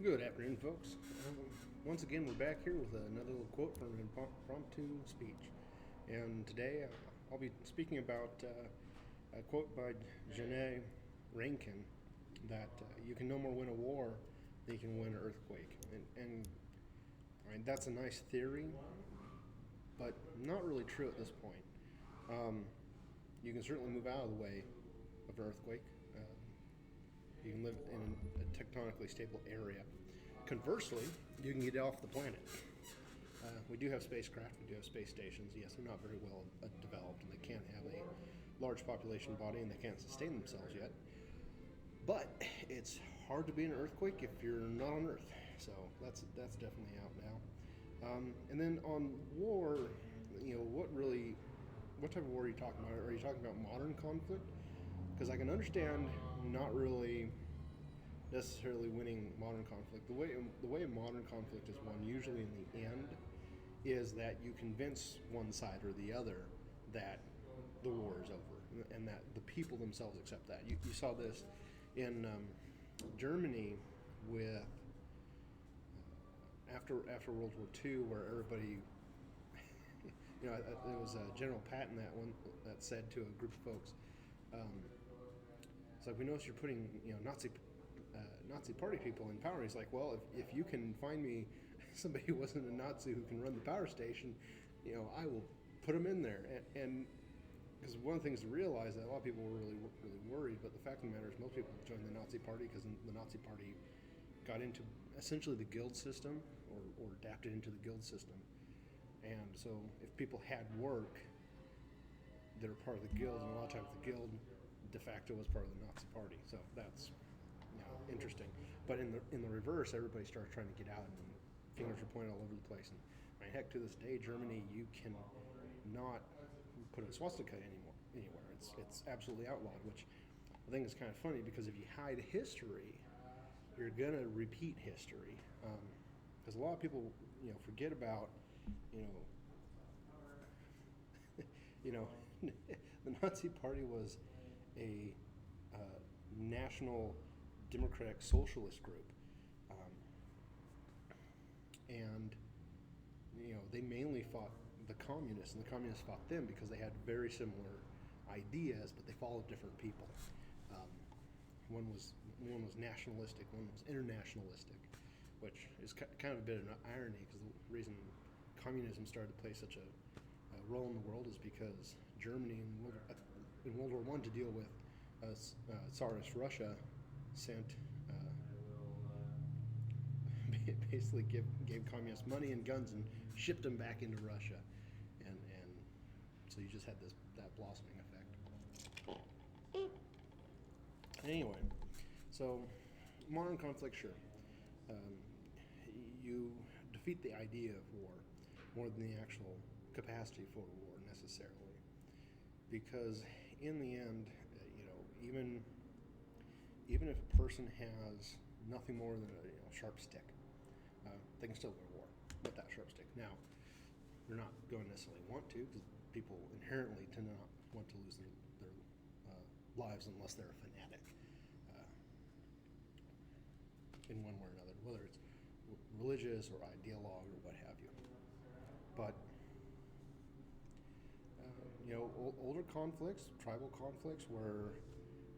Good afternoon, folks. Once again, we're back here with another little quote from an impromptu speech. And today I'll be speaking about a quote by Janae Rankin that you can no more win a war than you can win an earthquake. And I mean, that's a nice theory, but not really true at this point. You can certainly move out of the way of an earthquake. You can live in a tectonically stable area. Conversely, you can get off the planet. We do have spacecraft, we do have space stations. Yes, they're not very well developed, and they can't have a large population body, and they can't sustain themselves yet. But it's hard to be an earthquake if you're not on Earth. So that's definitely out now. And then on war, what type of war are you talking about? Are you talking about modern conflict? Because I can understand not really necessarily winning modern conflict. The way modern conflict is won, usually in the end, is that you convince one side or the other that the war is over and that the people themselves accept that. You saw this in Germany with after World War II, where everybody, it was General Patton that said to a group of folks. It's like, we notice you're putting Nazi party people in power. He's like, well, if you can find me somebody who wasn't a Nazi who can run the power station, I will put them in there. And because one of the things to realize that a lot of people were really worried, but the fact of the matter is most people joined the Nazi party because the Nazi party got into essentially the guild system or adapted into the guild system. And so if people had work, they were part of the guild, and a lot of times the guild de facto was part of the Nazi party. So that's interesting. But in the reverse, everybody started trying to get out, and fingers were pointed all over the place. And I mean, heck, to this day, Germany, you can not put a swastika anywhere. It's absolutely outlawed, which I think is kind of funny, because if you hide history, you're gonna repeat history. Because a lot of people, forget about, the Nazi Party was a national democratic socialist group, and they mainly fought the communists, and the communists fought them because they had very similar ideas, but they followed different people. One was nationalistic, one was internationalistic, which is kind of a bit of an irony, because the reason communism started to play such a role in the world is because Germany in World War I, to deal with Tsarist Russia, sent basically gave communists money and guns and shipped them back into Russia, and so you just had that blossoming effect. Anyway, so modern conflict, sure, you defeat the idea of war more than the actual capacity for war necessarily, because in the end, even if a person has nothing more than a sharp stick, they can still go to war with that sharp stick. Now, they're not going to necessarily want to, because people inherently tend to not want to lose their lives unless they're a fanatic in one way or another, whether it's religious or ideologue or what have you. But older conflicts, tribal conflicts, where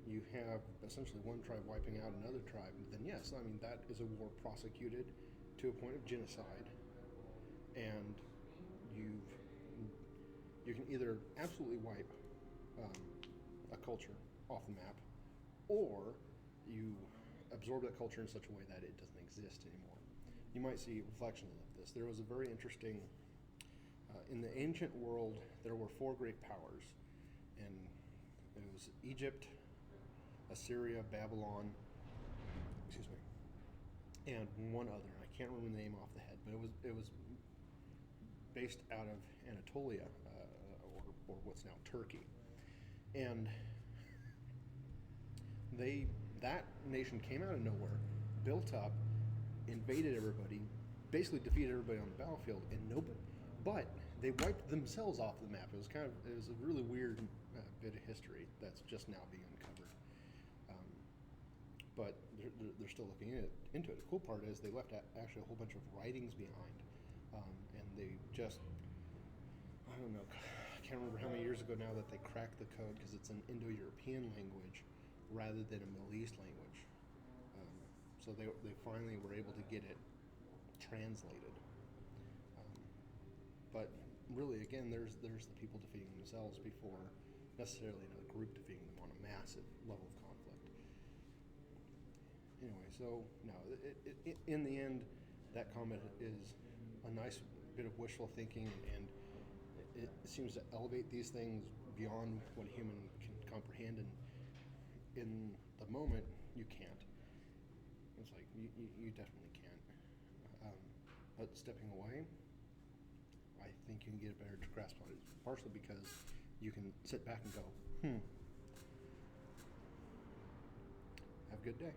you have essentially one tribe wiping out another tribe, then yes, I mean, that is a war prosecuted to a point of genocide, and you can either absolutely wipe a culture off the map, or you absorb that culture in such a way that it doesn't exist anymore. You might see reflections of this. There was a very interesting, in the ancient world, there were four great powers, and it was Egypt, Assyria, Babylon, and one other. I can't remember the name off the head, but it was based out of Anatolia, or what's now Turkey, and that nation came out of nowhere, built up, invaded everybody, basically defeated everybody on the battlefield, but they wiped themselves off the map. It was a really weird bit of history that's just now being uncovered. but they're still looking into it. The cool part is they left actually a whole bunch of writings behind, and they just, I don't know, I can't remember how many years ago now that they cracked the code because it's an Indo-European language rather than a Middle East language. So they finally were able to get it translated. But really, again, there's the people defeating themselves before necessarily another group defeating them on a massive level of conflict. Anyway, so no, in the end, that comment is a nice bit of wishful thinking, and it seems to elevate these things beyond what a human can comprehend, and in the moment, you can't. It's like, you definitely can't. But stepping away, I think you can get a better grasp on it, partially because you can sit back and go, have a good day.